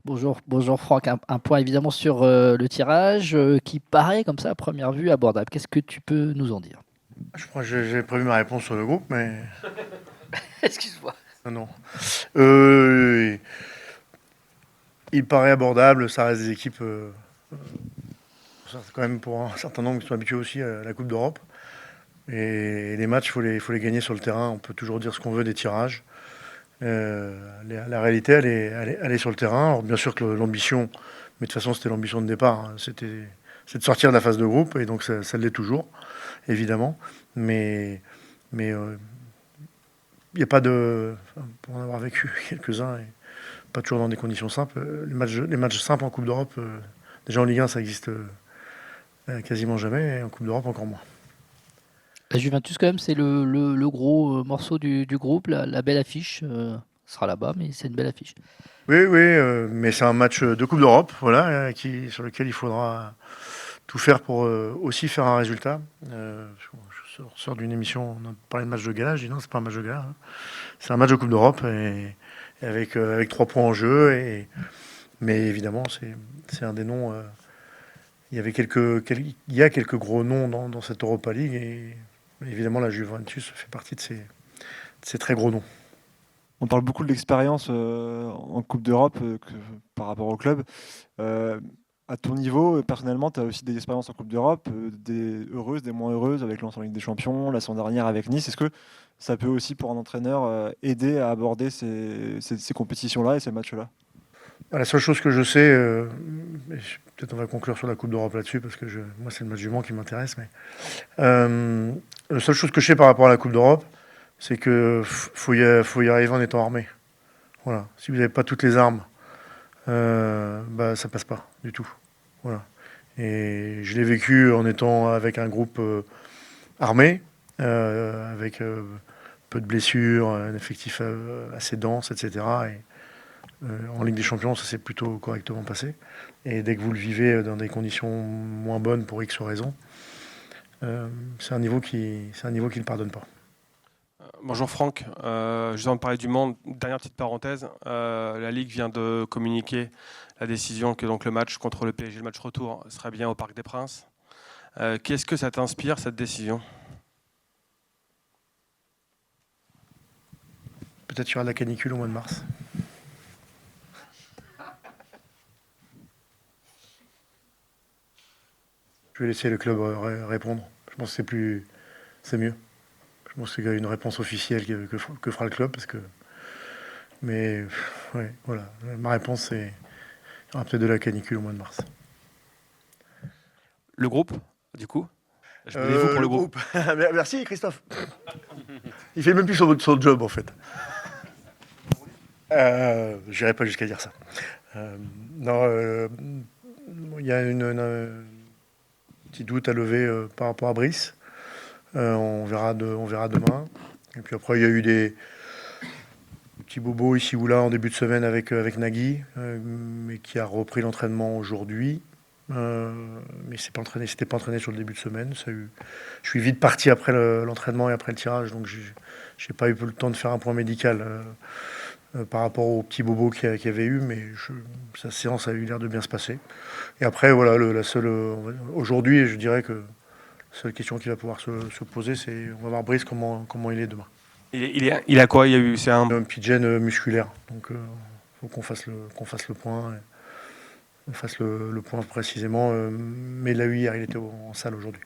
Bonjour Franck. Un point évidemment sur le tirage qui paraît comme ça à première vue abordable. Qu'est-ce que tu peux nous en dire? Je crois que j'ai prévu ma réponse sur le groupe, mais Excuse-moi. non, non. Euh, il paraît abordable, ça reste des équipes, quand même pour un certain nombre qui sont habitués aussi à la Coupe d'Europe. Et les matchs, faut les gagner sur le terrain. On peut toujours dire ce qu'on veut des tirages. La réalité, elle est sur le terrain. Alors bien sûr que l'ambition, mais de toute façon c'était l'ambition de départ, hein, c'est de sortir de la phase de groupe, et donc ça l'est toujours, évidemment. Mais mais il n'y a pas de, enfin, pour en avoir vécu quelques-uns, et pas toujours dans des conditions simples. Les matchs simples en Coupe d'Europe, déjà en Ligue 1, ça existe quasiment jamais, et en Coupe d'Europe encore moins. La Juventus quand même, c'est le gros morceau du groupe, la belle affiche. Sera là-bas, mais c'est une belle affiche. Oui, oui, mais c'est un match de Coupe d'Europe, voilà, sur lequel il faudra tout faire pour aussi faire un résultat. Je sors d'une émission, on a parlé de match de gala, je dis non, c'est pas un match de gala, hein. C'est un match de Coupe d'Europe, et avec 3 points en jeu. Mais évidemment, c'est un des noms. Il y a quelques gros noms dans cette Europa League, et évidemment la Juventus fait partie de ces très gros noms. On parle beaucoup de l'expérience en Coupe d'Europe par rapport au club. Euh, à ton niveau, personnellement, tu as aussi des expériences en Coupe d'Europe, des heureuses, des moins heureuses avec Lens en Ligue des Champions, la saison dernière avec Nice. Est-ce que ça peut aussi, pour un entraîneur, aider à aborder ces compétitions-là et ces matchs-là? La seule chose que je sais, peut-être on va conclure sur la Coupe d'Europe là-dessus, parce que moi c'est le match du Mans qui m'intéresse, mais euh, la seule chose que je sais par rapport à la Coupe d'Europe, c'est que faut y arriver en étant armé. Voilà. Si vous n'avez pas toutes les armes, bah ça passe pas du tout. Voilà. Et je l'ai vécu en étant avec un groupe armé, avec peu de blessures, un effectif assez dense, etc. Et en Ligue des Champions, ça s'est plutôt correctement passé. Et dès que vous le vivez dans des conditions moins bonnes pour X raisons, c'est un niveau qui ne pardonne pas. Bonjour Franck, juste avant de parler du Mans, dernière petite parenthèse, la Ligue vient de communiquer la décision que donc le match contre le PSG, le match retour, serait bien au Parc des Princes. Qu'est-ce que ça t'inspire cette décision? Peut-être qu'il y aura de la canicule au mois de mars. Je vais laisser le club répondre. Je pense que c'est mieux. Je pense qu'il y a une réponse officielle que fera le club, parce que. Mais ouais, voilà. Ma réponse, c'est il y aura peut-être de la canicule au mois de mars. Le groupe, du coup? Je me dévoue pour le groupe. Merci Christophe. Il fait même plus son job en fait. Je n'irai pas jusqu'à dire ça. Non, il y a un petit doute à lever par rapport à Brice. On verra demain. Et puis après, il y a eu des petits bobos ici ou là en début de semaine avec Nagui, mais qui a repris l'entraînement aujourd'hui. Euh, mais c'était pas entraîné sur le début de semaine. Je suis vite parti après l'entraînement et après le tirage, donc j'ai pas eu le temps de faire un point médical par rapport au petit bobo qu'il y avait eu, mais sa séance a eu l'air de bien se passer. Et après, voilà, la seule aujourd'hui, je dirais que la seule question qui va pouvoir se poser, c'est on va voir Brice comment il est demain. Il a quoi? Il y a eu, c'est un... Un petit gène musculaire, donc faut qu'on fasse le point. On fasse le point précisément. Mais là, hier, il était en salle aujourd'hui.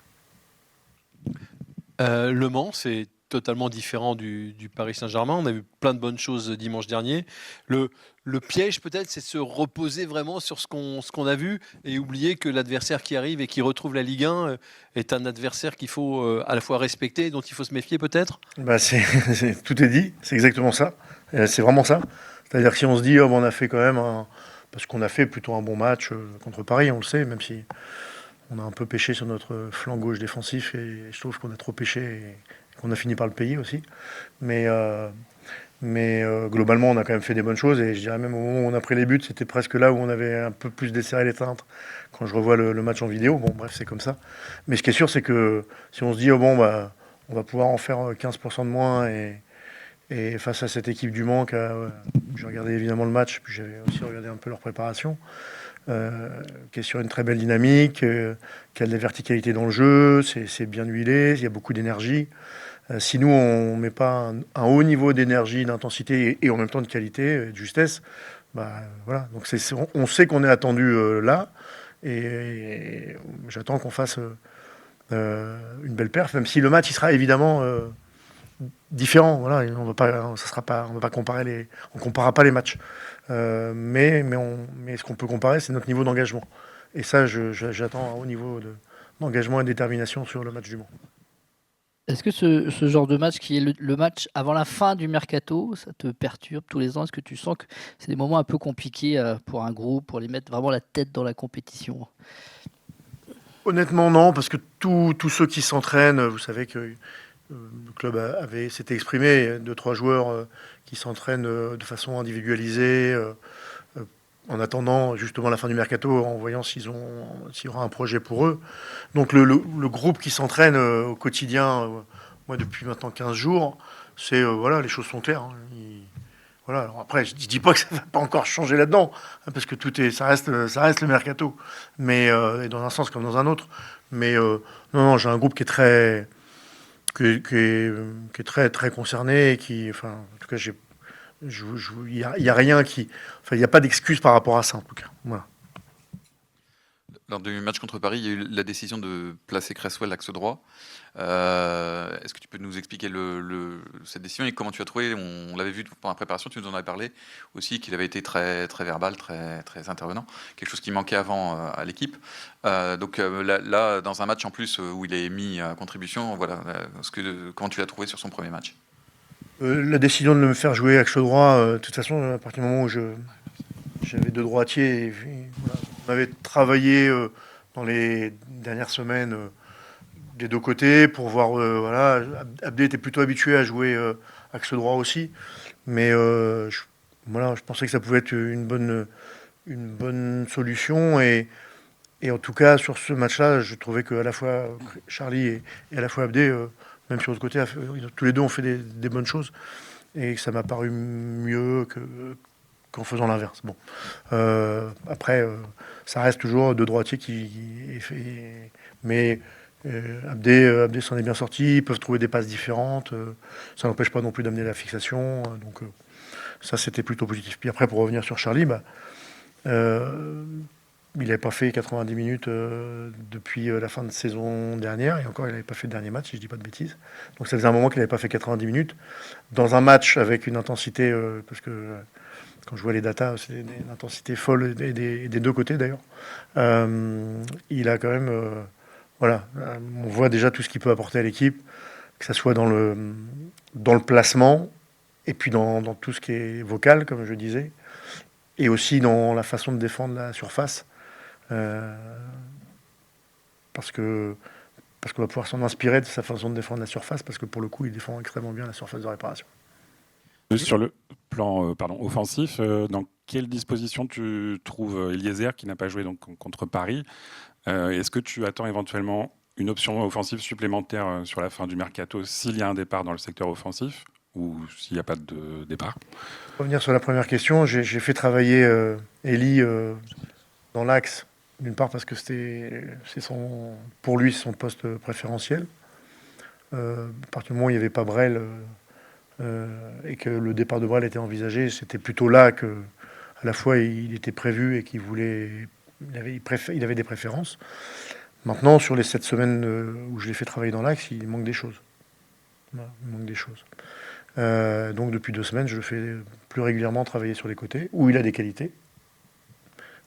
Le Mans, c'est totalement différent du Paris Saint-Germain. On a vu plein de bonnes choses dimanche dernier. Le, le piège, peut-être, c'est de se reposer vraiment sur ce qu'on a vu et oublier que l'adversaire qui arrive et qui retrouve la Ligue 1 est un adversaire qu'il faut à la fois respecter et dont il faut se méfier, peut-être. Bah, tout est dit, c'est exactement ça. C'est vraiment ça. C'est-à-dire que si on se dit, oh, on a fait quand même parce qu'on a fait plutôt un bon match contre Paris, on le sait, même si on a un peu pêché sur notre flanc gauche défensif, et je trouve qu'on a trop pêché et qu'on a fini par le payer aussi. Mais, globalement, on a quand même fait des bonnes choses, et je dirais même au moment où on a pris les buts, c'était presque là où on avait un peu plus desserré les teintes quand je revois le match en vidéo. Bon, bref, c'est comme ça. Mais ce qui est sûr, c'est que si on se dit, oh bon, bah, on va pouvoir en faire 15% de moins, Et face à cette équipe du Mans, j'ai regardé évidemment le match, puis j'avais aussi regardé un peu leur préparation, qui est sur une très belle dynamique, qui a de la verticalité dans le jeu, c'est bien huilé, il y a beaucoup d'énergie. Si nous, on ne met pas un haut niveau d'énergie, d'intensité et en même temps de qualité, de justesse, bah, voilà. Donc on sait qu'on est attendu là, et j'attends qu'on fasse une belle perf, même si le match il sera évidemment différent. Voilà, on va pas comparer on comparera pas les matchs. Mais ce qu'on peut comparer, c'est notre niveau d'engagement. Et ça, j'attends un haut niveau d'engagement et de détermination sur le match du Mans. Est-ce que ce genre de match qui est le match avant la fin du mercato, ça te perturbe tous les ans? Est-ce que tu sens que c'est des moments un peu compliqués pour un groupe, pour les mettre vraiment la tête dans la compétition? Honnêtement, non, parce que tous ceux qui s'entraînent, vous savez que le club s'était exprimé, 2-3 joueurs qui s'entraînent de façon individualisée, en attendant justement la fin du mercato, en voyant s'il y aura un projet pour eux. Donc le groupe qui s'entraîne au quotidien, moi depuis maintenant 15 jours, c'est voilà, les choses sont claires. Hein. Voilà. Alors après, je dis pas que ça va pas encore changer là-dedans, hein, parce que ça reste le mercato, mais et dans un sens comme dans un autre. Mais non, j'ai un groupe qui est très très concerné, et enfin, en tout cas, il y a rien enfin, il n'y a pas d'excuse par rapport à ça en tout cas. Voilà. Lors du match contre Paris, il y a eu la décision de placer Cresswell axe droit. Est-ce que tu peux nous expliquer cette décision et comment tu as trouvé? On l'avait vu pendant la préparation, tu nous en avais parlé aussi, qu'il avait été très, très verbal, très, très intervenant, quelque chose qui manquait avant à l'équipe. Donc là, dans un match en plus où il est mis à contribution, voilà, comment tu l'as trouvé sur son premier match? La décision de me faire jouer axe droit, de toute façon, à partir du moment où j'avais deux droitiers, voilà, on avait travaillé dans les dernières semaines des deux côtés pour voir. Voilà, Abdé était plutôt habitué à jouer axe droit aussi, mais voilà, je pensais que ça pouvait être une bonne solution et en tout cas sur ce match-là, je trouvais qu'à la fois Charlie et à la fois Abdé, même sur l'autre côté, tous les deux ont fait des bonnes choses et que ça m'a paru mieux qu'en faisant l'inverse. Bon, après, ça reste toujours deux droitiers mais Abdé s'en est bien sorti. Ils peuvent trouver des passes différentes. Ça n'empêche pas non plus d'amener la fixation. Donc ça, c'était plutôt positif. Puis après, pour revenir sur Charlie, il n'avait pas fait 90 minutes depuis la fin de saison dernière. Et encore, il n'avait pas fait le dernier match, si je ne dis pas de bêtises. Donc ça faisait un moment qu'il n'avait pas fait 90 minutes. Dans un match avec une intensité, parce que quand je vois les datas, c'est une intensité folle des deux côtés d'ailleurs. Il a quand même... voilà, on voit déjà tout ce qu'il peut apporter à l'équipe, que ce soit dans le placement, et puis dans tout ce qui est vocal, comme je disais, et aussi dans la façon de défendre la surface. Parce qu'on va pouvoir s'en inspirer de sa façon de défendre la surface, parce que pour le coup, il défend extrêmement bien la surface de réparation. Sur le plan offensif, dans quelle disposition tu trouves Eliezer qui n'a pas joué donc, contre Paris? Est-ce que tu attends éventuellement une option offensive supplémentaire sur la fin du mercato s'il y a un départ dans le secteur offensif ou s'il n'y a pas de départ? Pour revenir sur la première question, j'ai fait travailler Eli dans l'axe, d'une part parce que pour lui son poste préférentiel. À partir du moment où il n'y avait pas Brel et que le départ de Brel était envisagé, c'était plutôt là que, à la fois, il était prévu et qu'il avait des préférences. Maintenant, sur les 7 semaines où je l'ai fait travailler dans l'axe, il manque des choses. Voilà, il manque des choses. Donc depuis 2 semaines, je le fais plus régulièrement travailler sur les côtés, où il a des qualités.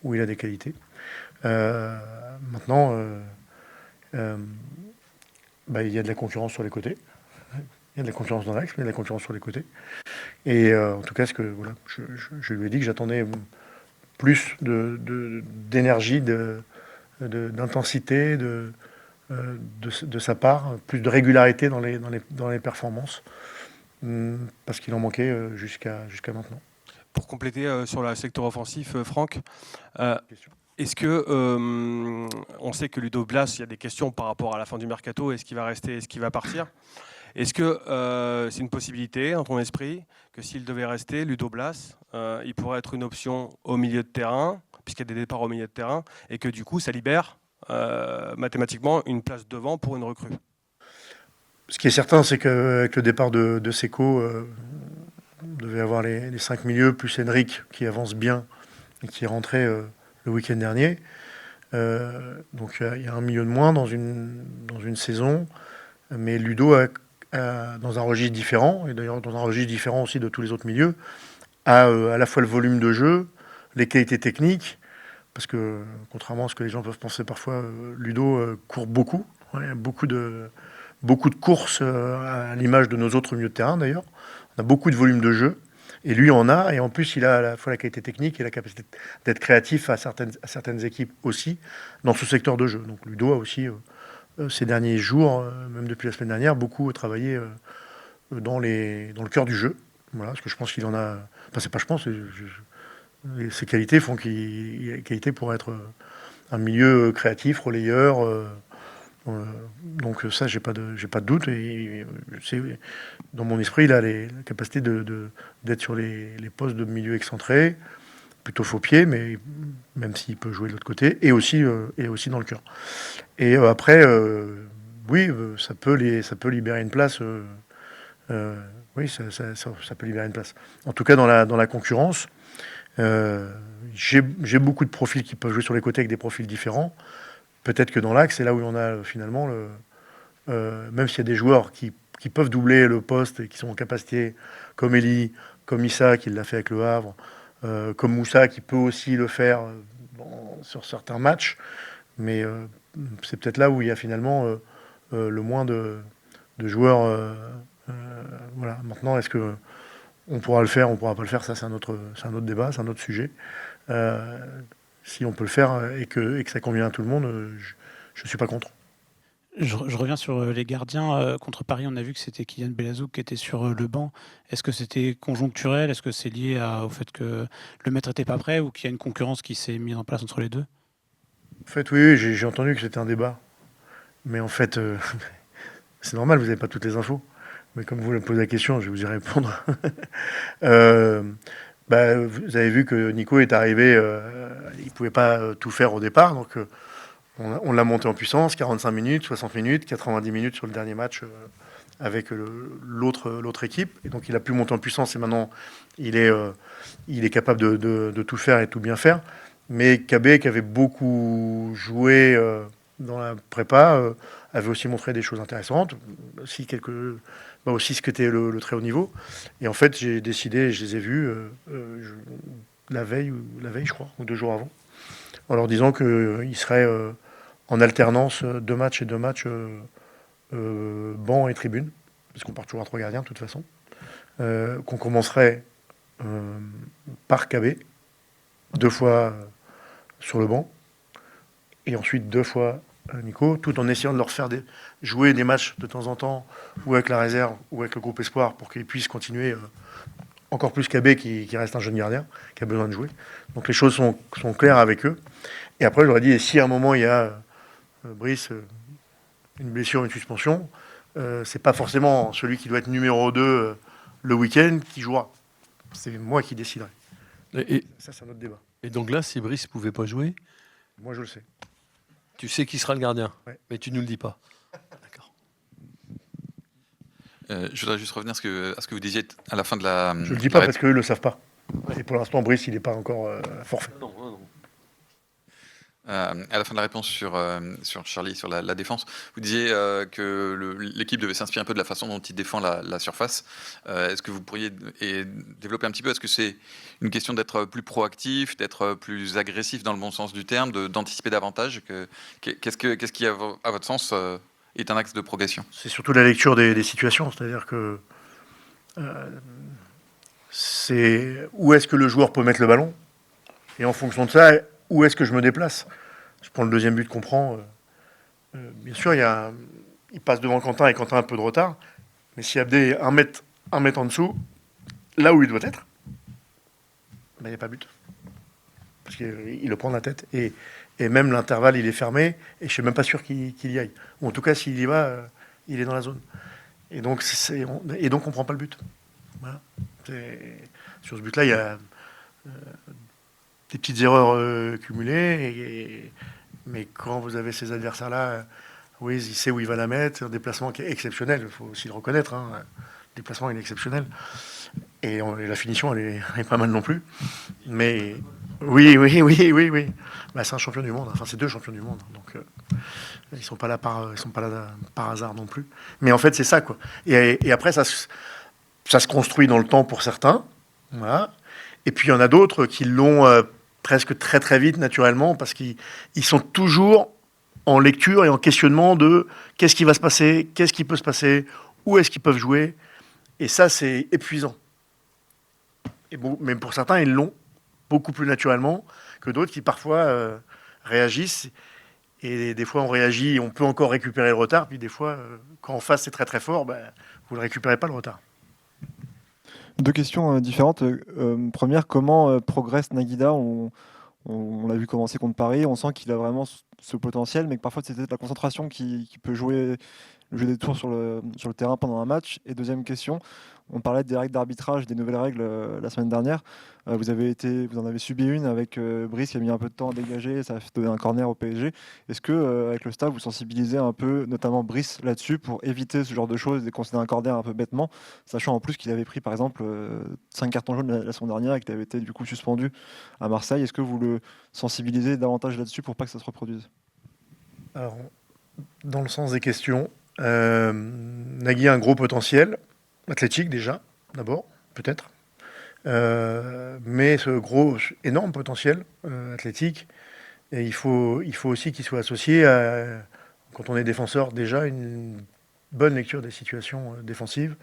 Maintenant, il y a de la concurrence sur les côtés. Il y a de la concurrence dans l'axe, mais il y a de la concurrence sur les côtés. Et en tout cas, voilà, je lui ai dit que j'attendais plus d'énergie, d'intensité de sa part, plus de régularité dans les performances, parce qu'il en manquait jusqu'à maintenant. Pour compléter sur le secteur offensif, Franck, est-ce que on sait que Ludo Blas, il y a des questions par rapport à la fin du mercato, est-ce qu'il va rester, est-ce qu'il va partir? Est-ce que c'est une possibilité dans ton esprit que s'il devait rester, Ludo Blas, il pourrait être une option au milieu de terrain, puisqu'il y a des départs au milieu de terrain, et que du coup, ça libère mathématiquement une place devant pour une recrue? Ce qui est certain, c'est qu'avec le départ de Seco, on devait avoir les 5 milieux, plus Henrik qui avance bien et qui est rentré le week-end dernier. Donc il y a un milieu de moins dans une saison, mais Ludo dans un registre différent, et d'ailleurs dans un registre différent aussi de tous les autres milieux, a à la fois le volume de jeu, les qualités techniques, parce que contrairement à ce que les gens peuvent penser parfois, Ludo court beaucoup, ouais, beaucoup de courses à l'image de nos autres milieux de terrain d'ailleurs. On a beaucoup de volume de jeu, et lui en a, et en plus il a à la fois la qualité technique et la capacité d'être créatif à certaines équipes aussi dans ce secteur de jeu. Donc Ludo a aussi ces derniers jours, même depuis la semaine dernière, beaucoup travaillé dans le cœur du jeu. Voilà, parce que je pense qu'il en a. Enfin, c'est pas je pense. Ses qualités font qu'il a qualité pour être un milieu créatif, relayeur. Donc ça, j'ai pas de doute. Et dans mon esprit, il a la capacité d'être sur les postes de milieu excentré, plutôt faux pied, mais même s'il peut jouer de l'autre côté, et aussi dans le cœur. Et après, oui, ça peut libérer une place. Oui, ça peut libérer une place. En tout cas, dans la concurrence, j'ai beaucoup de profils qui peuvent jouer sur les côtés avec des profils différents. Peut-être que dans l'axe, c'est là où on a finalement, même s'il y a des joueurs qui peuvent doubler le poste et qui sont en capacité, comme Eli, comme Issa qui l'a fait avec le Havre, comme Moussa qui peut aussi le faire sur certains matchs, mais c'est peut-être là où il y a finalement le moins de joueurs. Voilà. Maintenant, est-ce que on pourra le faire, on pourra pas le faire, ça c'est un autre débat, c'est un autre sujet. Si on peut le faire et que ça convient à tout le monde, je suis pas contre. Je reviens sur les gardiens. Contre Paris, on a vu que c'était Kylian Belazouk qui était sur le banc. Est-ce que c'était conjoncturel? Est-ce que c'est lié au fait que le maître n'était pas prêt ou qu'il y a une concurrence qui s'est mise en place entre les deux? En fait, oui, j'ai entendu que c'était un débat. Mais en fait, c'est normal, vous n'avez pas toutes les infos. Mais comme vous me posez la question, je vais vous y répondre. Vous avez vu que Nico est arrivé, il ne pouvait pas tout faire au départ. Donc on l'a monté en puissance, 45 minutes, 60 minutes, 90 minutes sur le dernier match avec l'autre équipe. Et donc il a pu monter en puissance et maintenant il est capable de tout faire et tout bien faire. Mais KB, qui avait beaucoup joué dans la prépa, avait aussi montré des choses intéressantes, aussi ce que était le très haut niveau. Et en fait, j'ai décidé, je les ai vus la veille, je crois, ou 2 jours avant, en leur disant qu'ils seraient en alternance 2 matchs et 2 matchs banc et tribune, parce qu'on part toujours à 3 gardiens de toute façon, qu'on commencerait par KB, 2 fois sur le banc, et ensuite 2 fois Nico, tout en essayant de leur faire jouer des matchs de temps en temps, ou avec la réserve, ou avec le groupe espoir, pour qu'ils puissent continuer, encore plus KB qui reste un jeune gardien, qui a besoin de jouer. Donc les choses sont claires avec eux. Et après, je leur ai dit, et si à un moment il y a Brice, une blessure, une suspension, c'est pas forcément celui qui doit être numéro 2 le week-end qui jouera. C'est moi qui déciderai. Et Ça, c'est un autre débat. Et donc là, si Brice ne pouvait pas jouer, Moi, je le sais. tu sais qui sera le gardien, Ouais. mais tu ne nous le dis pas. D'accord. Je voudrais juste revenir à ce que vous disiez à la fin de la. Je le dis pas parce qu'eux ne le savent pas. Et pour l'instant, Brice, il n'est pas encore forfait. Non, non. À la fin de la réponse sur Charlie, sur la défense, vous disiez que l'équipe devait s'inspirer un peu de la façon dont il défend la surface. Est-ce que vous pourriez développer un petit peu? Est-ce que c'est une question d'être plus proactif, d'être plus agressif dans le bon sens du terme, d'anticiper davantage? Qu'est-ce qui, à votre sens, est un axe de progression? C'est surtout la lecture des situations. C'est-à-dire que c'est où est-ce que le joueur peut mettre le ballon? Et en fonction de ça, où est-ce que je me déplace? Je prends le deuxième but qu'on prend. Bien sûr, il passe devant Quentin et Quentin a un peu de retard. Mais si Abdé est un mètre en dessous, là où il doit être, il n'y a pas but. Parce qu'il le prend de la tête. Et même l'intervalle, il est fermé. Et je ne suis même pas sûr qu'il y aille. Ou en tout cas, s'il y va, il est dans la zone. Et donc, on prend pas le but. Voilà. Sur ce but-là, il y a des petites erreurs cumulées. Mais quand vous avez ces adversaires-là, oui, il sait où il va la mettre. Un déplacement qui est exceptionnel, il faut aussi le reconnaître. Hein. Le déplacement, il est exceptionnel. Et la finition, elle est pas mal non plus. Mais oui. Bah, c'est un champion du monde. Enfin, c'est 2 champions du monde. Donc, ils sont pas là par hasard non plus. Mais en fait, c'est ça, quoi. Et après, ça se construit dans le temps pour certains. Voilà. Et puis, il y en a d'autres qui l'ont presque très, très vite, naturellement, parce qu'ils sont toujours en lecture et en questionnement de qu'est-ce qui va se passer, qu'est-ce qui peut se passer, où est-ce qu'ils peuvent jouer. Et ça, c'est épuisant. Et bon, même pour certains, ils l'ont beaucoup plus naturellement que d'autres qui parfois réagissent. Et des fois, on réagit, on peut encore récupérer le retard. Puis des fois, quand en face c'est très très fort, vous ne le récupérez pas le retard. 2 questions différentes. Première, comment progresse Naguida? On l'a vu commencer contre Paris. On sent qu'il a vraiment ce potentiel, mais que parfois c'est peut-être la concentration qui peut jouer des tours sur le terrain pendant un match. Et deuxième question, on parlait des règles d'arbitrage, des nouvelles règles la semaine dernière. Vous en avez subi une avec Brice qui a mis un peu de temps à dégager, ça a donné un corner au PSG. Est-ce que avec le staff, vous sensibilisez un peu, notamment Brice là-dessus, pour éviter ce genre de choses et concéder un corner un peu bêtement, sachant en plus qu'il avait pris par exemple 5 cartons jaunes la semaine dernière et qu'il avait été du coup suspendu à Marseille. Est-ce que vous le sensibilisez davantage là-dessus pour pas que ça se reproduise? Alors, dans le sens des questions, Nagui a un gros potentiel athlétique déjà, d'abord, peut-être. Mais ce énorme potentiel athlétique, et il faut aussi qu'il soit associé à, quand on est défenseur, déjà une bonne lecture des situations défensives,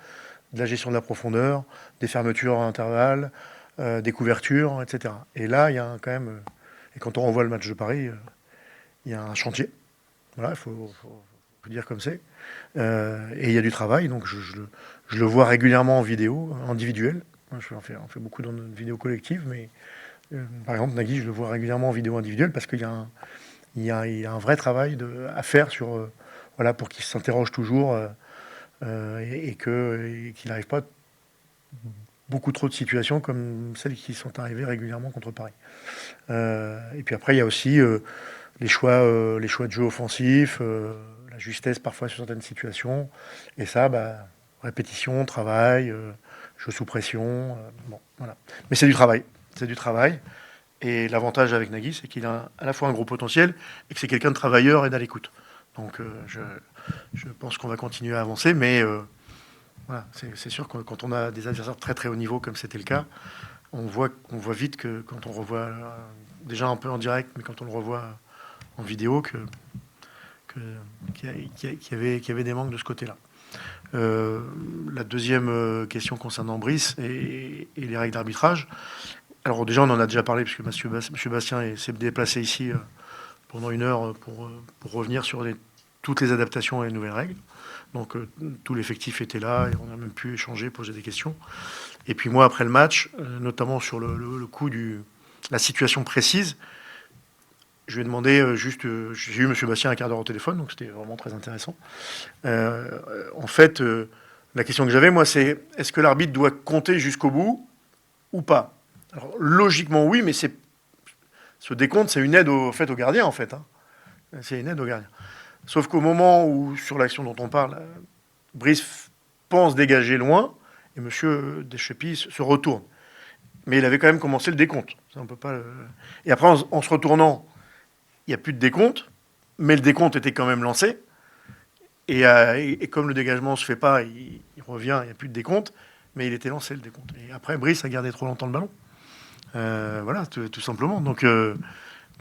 de la gestion de la profondeur, des fermetures à intervalles, des couvertures, etc. Et là, il y a quand même, et quand on revoit le match de Paris, il y a un chantier. Voilà, il faut dire comme c'est. Et il y a du travail, donc je le vois régulièrement en vidéo, individuelle. On fait beaucoup dans notre vidéo collective, mais par exemple, Nagui, je le vois régulièrement en vidéo individuelle parce qu'il y a un vrai travail à faire pour qu'il s'interroge toujours et qu'il n'arrive pas beaucoup trop de situations comme celles qui sont arrivées régulièrement contre Paris. Et puis après, il y a aussi les choix de jeu offensif, la justesse parfois sur certaines situations. Et ça, répétition, travail, jeu sous pression. Voilà. Mais c'est du travail. C'est du travail. Et l'avantage avec Nagui, c'est qu'il a à la fois un gros potentiel et que c'est quelqu'un de travailleur et d'à l'écoute. Donc je pense qu'on va continuer à avancer. Mais voilà, c'est sûr que quand on a des adversaires de très très haut niveau, comme c'était le cas, on voit vite que quand on revoit, déjà un peu en direct, mais quand on le revoit en vidéo, qu'il y avait des manques de ce côté-là. La deuxième question concernant Brice et les règles d'arbitrage. Alors déjà, on en a déjà parlé, puisque M. Bastien s'est déplacé ici pendant 1 heure pour revenir sur toutes les adaptations et les nouvelles règles. Donc tout l'effectif était là et on a même pu échanger, poser des questions. Et puis moi, après le match, notamment sur le coup la situation précise, je lui ai demandé j'ai eu M. Bastien un quart d'heure au téléphone, donc c'était vraiment très intéressant. En fait, la question que j'avais, moi, c'est est-ce que l'arbitre doit compter jusqu'au bout ou pas? Alors, logiquement, oui, mais ce décompte, c'est une aide au gardien, en fait. Hein. C'est une aide au gardien. Sauf qu'au moment où, sur l'action dont on parle, Brice pense dégager loin, et M. Deschepis se retourne. Mais il avait quand même commencé le décompte. Ça, on peut pas Et après, en se retournant, il n'y a plus de décompte, mais le décompte était quand même lancé. Et comme le dégagement ne se fait pas, il revient, il n'y a plus de décompte, mais il était lancé le décompte. Et après, Brice a gardé trop longtemps le ballon. Voilà, tout simplement. Donc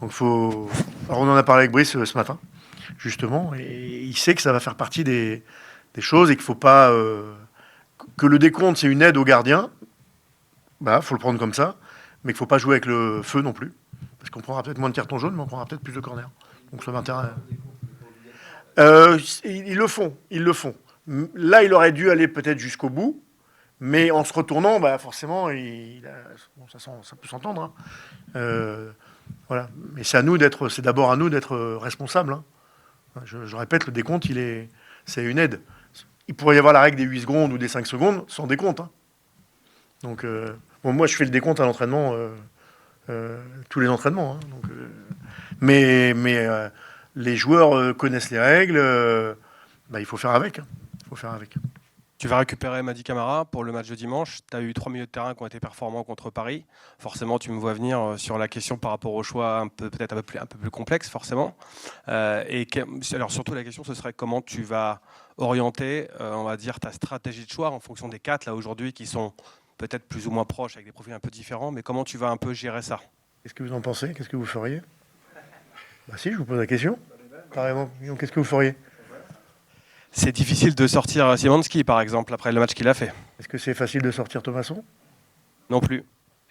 faut. Alors, on en a parlé avec Brice ce matin, justement, et il sait que ça va faire partie des choses et qu'il ne faut pas. Que le décompte, c'est une aide au gardien, faut le prendre comme ça, mais qu'il ne faut pas jouer avec le feu non plus. Parce qu'on prendra peut-être moins de cartons jaunes, mais on prendra peut-être plus de corners. Donc ça m'intéresse. Ils le font. Là, il aurait dû aller peut-être jusqu'au bout, mais en se retournant, forcément, ça peut s'entendre. Hein. Voilà. Mais c'est d'abord à nous d'être responsables. Hein. Je répète, le décompte, c'est une aide. il pourrait y avoir la règle des 8 secondes ou des 5 secondes sans décompte. Hein. Donc, bon, moi, je fais le décompte à l'entraînement, tous les entraînements. Hein. Donc, mais les joueurs connaissent les règles. Il faut faire avec. Hein. Il faut faire avec. Tu vas récupérer Mady Camara pour le match de dimanche. Tu as eu 3 milieux de terrain qui ont été performants contre Paris. Forcément, tu me vois venir sur la question par rapport au choix peut-être un peu plus complexe, forcément. Alors surtout, la question, ce serait comment tu vas orienter, on va dire, ta stratégie de choix en fonction des 4, là, aujourd'hui, qui sont peut-être plus ou moins proches, avec des profils un peu différents. Mais comment tu vas un peu gérer ça? Qu'est-ce que vous en pensez? Qu'est-ce que vous feriez? Si, je vous pose la question. Carrément. Qu'est-ce que vous feriez? C'est difficile de sortir Szymanski, par exemple, après le match qu'il a fait. Est-ce que c'est facile de sortir Thomasson? Non plus.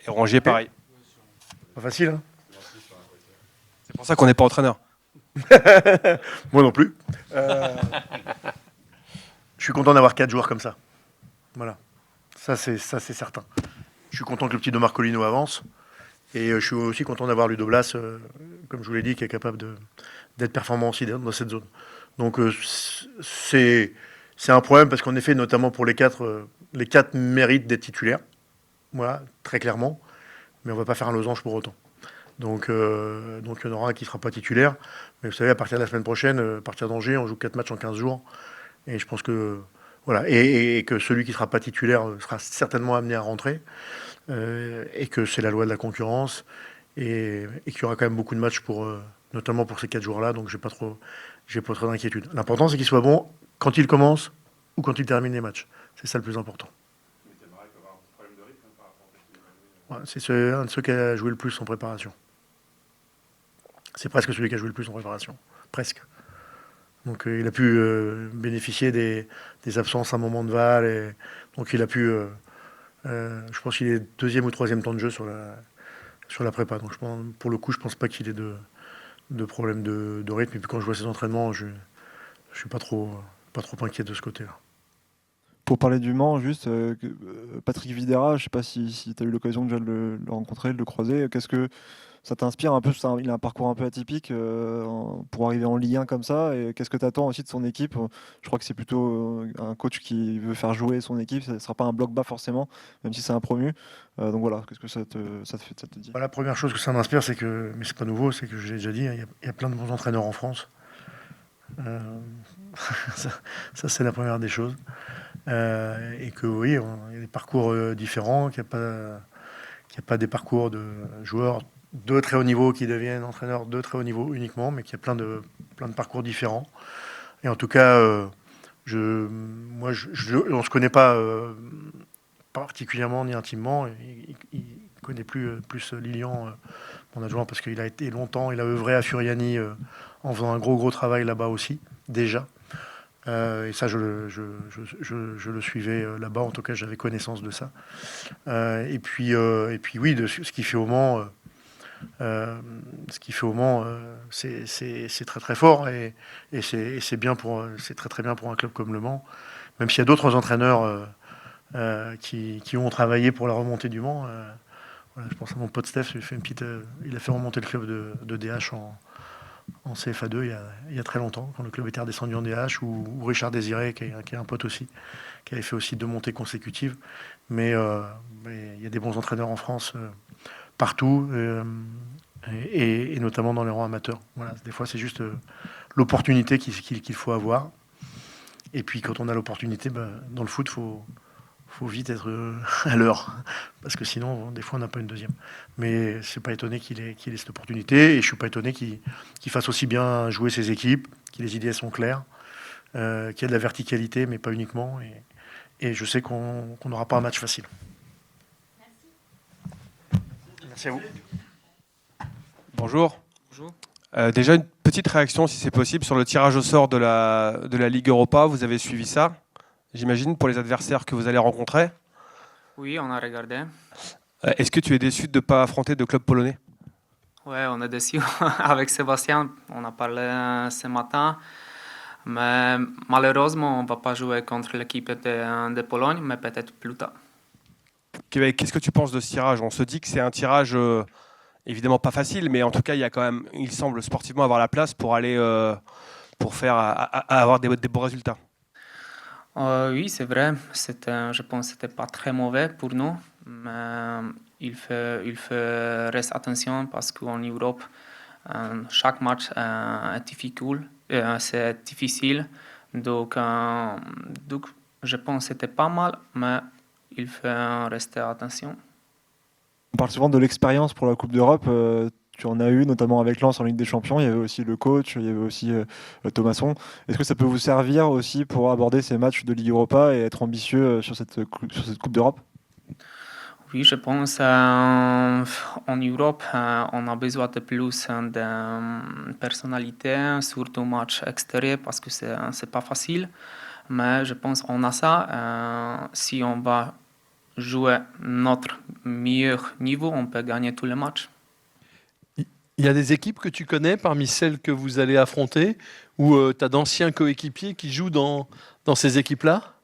Et Rongier, pareil. Pas facile, hein? C'est pour ça qu'on n'est pas entraîneur. Moi non plus. Je suis content d'avoir 4 joueurs comme ça. Voilà. Ça, c'est certain. Je suis content que le petit de Marcolino avance. Et je suis aussi content d'avoir Ludo Blas, comme je vous l'ai dit, qui est capable d'être performant aussi dans cette zone. Donc c'est un problème parce qu'en effet, notamment pour les 4 méritent d'être titulaires. Voilà, très clairement. Mais on ne va pas faire un losange pour autant. Donc il y en aura un qui ne sera pas titulaire. Mais vous savez, à partir de la semaine prochaine, à partir d'Angers, on joue 4 matchs en 15 jours. Et je pense que voilà, et que celui qui ne sera pas titulaire sera certainement amené à rentrer. Et que c'est la loi de la concurrence. Et qu'il y aura quand même beaucoup de matchs notamment pour ces 4 joueurs-là. Donc j'ai pas trop d'inquiétude. L'important, c'est qu'ils soient bons quand ils commencent ou quand ils terminent les matchs. C'est ça le plus important. Ouais, c'est un de ceux qui a joué le plus en préparation. C'est presque celui qui a joué le plus en préparation. Presque. Donc il a pu bénéficier des absences à un moment de Val. Et donc il a pu... je pense qu'il est 2e ou 3e temps de jeu sur la prépa. Donc pour le coup, je pense pas qu'il ait de problème de rythme. Et puis quand je vois ses entraînements, je suis pas trop inquiet de ce côté-là. Pour parler du Mans, juste, Patrick Videra, je ne sais pas si tu as eu l'occasion déjà de le rencontrer, de le croiser. Qu'est-ce que ça t'inspire un peu? Il a un parcours un peu atypique pour arriver en Ligue 1 comme ça. Et qu'est-ce que tu attends aussi de son équipe? Je crois que c'est plutôt un coach qui veut faire jouer son équipe. Ça ne sera pas un bloc bas forcément, même si c'est un promu. Donc voilà, qu'est-ce que ça te dit? La première chose que ça m'inspire, mais c'est pas nouveau, c'est que je l'ai déjà dit, il y a plein de bons entraîneurs en France. Ça c'est la première des choses. Et que oui, il y a des parcours différents, qu'il n'y a pas des parcours de joueurs de très haut niveau qui deviennent entraîneurs de très haut niveau uniquement, mais qu'il y a plein de parcours différents. Et en tout cas, on ne se connaît pas particulièrement ni intimement. Il connaît plus Lilian, mon adjoint, parce qu'il a été longtemps, il a œuvré à Furiani en faisant un gros travail là-bas aussi, déjà. Et ça, je le suivais là-bas. En tout cas, j'avais connaissance de ça. Et puis oui, de ce qu'il fait au Mans, c'est très très fort et c'est bien c'est très très bien pour un club comme le Mans. Même s'il y a d'autres entraîneurs qui ont travaillé pour la remontée du Mans. Voilà, je pense à mon pote Steph. Il a fait remonter le club de DH en CFA2 il y a très longtemps, quand le club était redescendu en DH, ou Richard Désiré, qui est un pote aussi, qui avait fait aussi 2 montées consécutives. Mais il y a des bons entraîneurs en France partout, et notamment dans les rangs amateurs. Voilà, des fois, c'est juste l'opportunité qu'il faut avoir. Et puis, quand on a l'opportunité, dans le foot, faut vite être à l'heure, parce que sinon, des fois, on n'a pas une deuxième. Mais c'est pas étonné qu'il ait cette opportunité, et je suis pas étonné qu'il fasse aussi bien jouer ses équipes, que les idées sont claires, qu'il y a de la verticalité, mais pas uniquement. Et je sais qu'on n'aura pas un match facile. Merci à vous. Bonjour. Bonjour. Déjà une petite réaction, si c'est possible, sur le tirage au sort de la Ligue Europa. Vous avez suivi ça, j'imagine, pour les adversaires que vous allez rencontrer? Oui, on a regardé. Est-ce que tu es déçu de ne pas affronter de club polonais? Ouais, on est déçu. Avec Sébastien, on a parlé ce matin. Mais malheureusement, on ne va pas jouer contre l'équipe de Pologne, mais peut-être plus tard. Qu'est-ce que tu penses de ce tirage? On se dit que c'est un tirage évidemment pas facile, mais en tout cas, il y a quand même, il semble sportivement avoir la place pour aller pour faire avoir des beaux résultats. Oui, c'est vrai. Je pense que c'était pas très mauvais pour nous. Mais il faut rester attention parce qu'en Europe, chaque match est difficile. C'est difficile. Donc, je pense que c'était pas mal, mais il faut rester attention. On parle souvent de l'expérience pour la Coupe d'Europe. Tu en as eu, notamment avec Lens en Ligue des Champions. Il y avait aussi le coach, il y avait aussi Thomasson. Est-ce que ça peut vous servir aussi pour aborder ces matchs de Ligue Europa et être ambitieux sur cette Coupe d'Europe? Oui, je pense en Europe, on a besoin de plus de personnalité, surtout match extérieur, parce que c'est pas facile. Mais je pense qu'on a ça. Si on va jouer notre meilleur niveau, on peut gagner tous les matchs. Il y a des équipes que tu connais parmi celles que vous allez affronter, ou tu as d'anciens coéquipiers qui jouent dans ces équipes-là?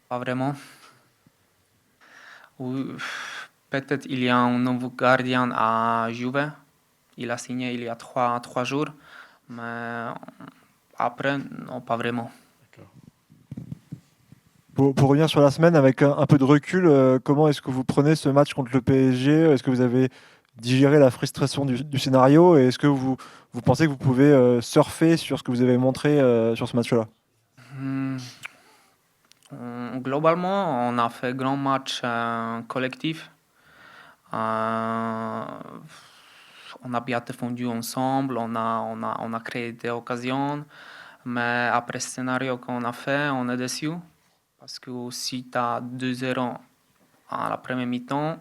Pas vraiment. Oui, peut-être il y a un nouveau gardien à Juve. Il a signé il y a trois jours. Mais après, non, pas vraiment. Pour revenir sur la semaine, avec un peu de recul, comment est-ce que vous prenez ce match contre le PSG? Est-ce que vous avez digéré la frustration du scénario? Et est-ce que vous pensez que vous pouvez surfer sur ce que vous avez montré sur ce match-là? Globalement, on a fait grand match collectif. On a bien défendu ensemble, on a créé des occasions. Mais après ce scénario qu'on a fait, on est déçu. Parce que si tu as 2-0 à la première mi-temps,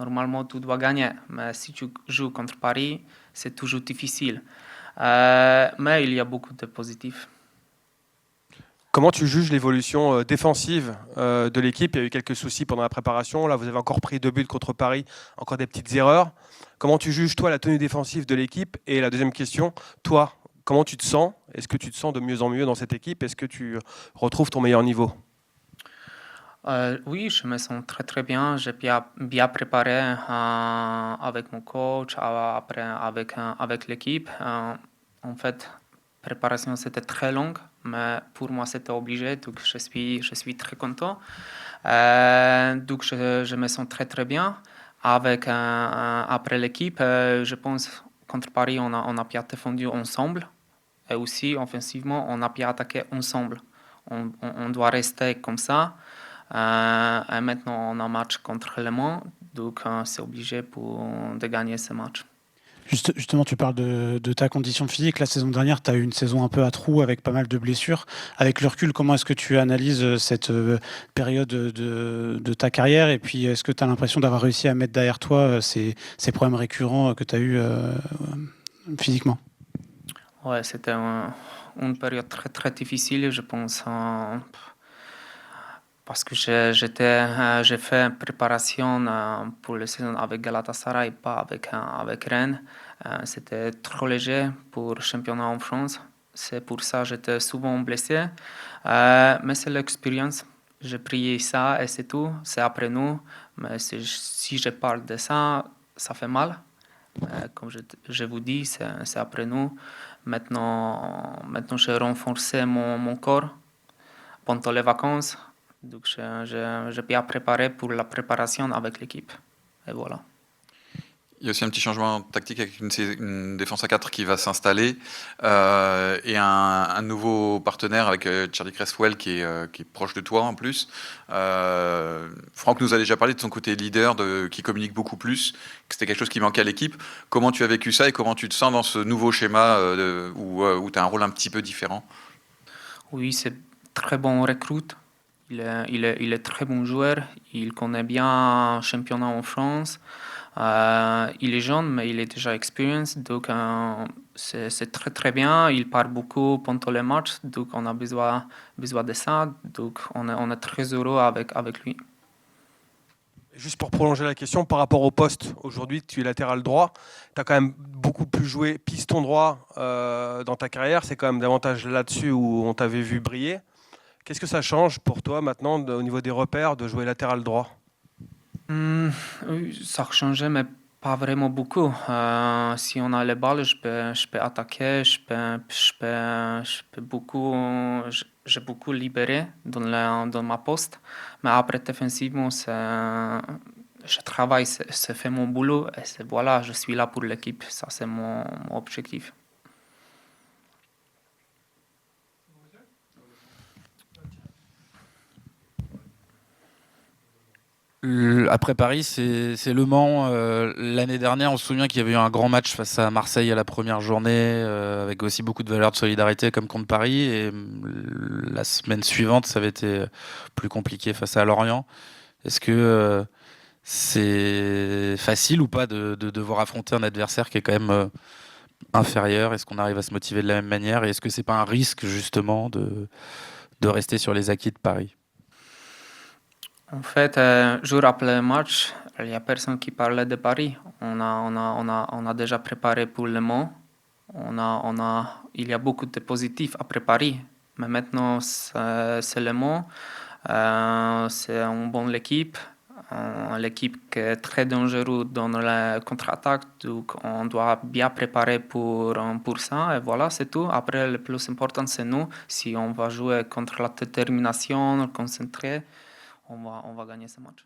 normalement tu dois gagner. Mais si tu joues contre Paris, c'est toujours difficile. Mais il y a beaucoup de positifs. Comment tu juges l'évolution défensive de l'équipe? Il y a eu quelques soucis pendant la préparation. Là, vous avez encore pris 2 buts contre Paris, encore des petites erreurs. Comment tu juges, toi, la tenue défensive de l'équipe? Et la deuxième question, toi, comment tu te sens? Est-ce que tu te sens de mieux en mieux dans cette équipe? Est-ce que tu retrouves ton meilleur niveau? Oui, je me sens très très bien. J'ai bien préparé avec mon coach, après avec l'équipe. En fait, préparation c'était très longue, mais pour moi c'était obligé, donc je suis très content. Donc je me sens très très bien. Après l'équipe, je pense contre Paris on a bien défendu ensemble et aussi offensivement on a bien attaqué ensemble. On doit rester comme ça. Et maintenant, on a un match contre Le Mans, donc c'est obligé de gagner ce match. Justement, tu parles de ta condition physique. La saison dernière, tu as eu une saison un peu à trous avec pas mal de blessures. Avec le recul, comment est-ce que tu analyses cette période de ta carrière? Et puis, est-ce que tu as l'impression d'avoir réussi à mettre derrière toi ces problèmes récurrents que tu as eu physiquement? Ouais, c'était une période très, très difficile, je pense. Parce que j'ai fait une préparation pour la saison avec Galatasaray, pas avec Rennes. C'était trop léger pour le championnat en France. C'est pour ça que j'étais souvent blessé. Mais c'est l'expérience. J'ai pris ça et c'est tout. C'est après nous. Mais si je parle de ça, ça fait mal. Comme je vous dis, c'est après nous. Maintenant j'ai renforcé mon corps pendant les vacances. Donc, j'ai bien préparé pour la préparation avec l'équipe. Et voilà. Il y a aussi un petit changement tactique avec une défense à 4 qui va s'installer et un nouveau partenaire avec Charlie Cresswell qui est proche de toi en plus. Franck nous a déjà parlé de son côté leader qui communique beaucoup plus, que c'était quelque chose qui manquait à l'équipe. Comment tu as vécu ça et comment tu te sens dans ce nouveau schéma où tu as un rôle un petit peu différent? Oui, c'est très bon recrue. Il est très bon joueur. Il connaît bien le championnat en France. Il est jeune, mais il est déjà expérience. Donc, c'est très très bien. Il parle beaucoup pendant les matchs. Donc, on a besoin de ça. Donc, on est très heureux avec lui. Juste pour prolonger la question, par rapport au poste, aujourd'hui tu es latéral droit, tu as quand même beaucoup plus joué piston droit dans ta carrière, c'est quand même davantage là-dessus où on t'avait vu briller. Qu'est-ce que ça change pour toi maintenant au niveau des repères de jouer latéral droit? Oui, ça a changé, mais pas vraiment beaucoup. Si on a les balles, je peux attaquer, je peux beaucoup. j'ai beaucoup libéré dans ma poste. Mais après, défensivement, je travaille, c'est fait mon boulot. Et voilà, je suis là pour l'équipe. Ça, c'est mon objectif. Après Paris, c'est Le Mans. L'année dernière, on se souvient qu'il y avait eu un grand match face à Marseille à la première journée, avec aussi beaucoup de valeurs de solidarité comme contre Paris. Et la semaine suivante, ça avait été plus compliqué face à Lorient. Est-ce que c'est facile ou pas de devoir affronter un adversaire qui est quand même inférieur? Est-ce qu'on arrive à se motiver de la même manière? Et est-ce que c'est pas un risque justement de rester sur les acquis de Paris? En fait, jour après le match, il n'y a personne qui parlait de Paris. On a déjà préparé pour Le Mans. Il y a beaucoup de positifs après Paris. Mais maintenant, c'est Le Mans. C'est une bonne équipe. L'équipe qui est très dangereuse dans la contre-attaque. Donc, on doit bien préparer pour ça. Et voilà, c'est tout. Après, le plus important, c'est nous. Si on va jouer contre la détermination, concentré, on va gagner ce match.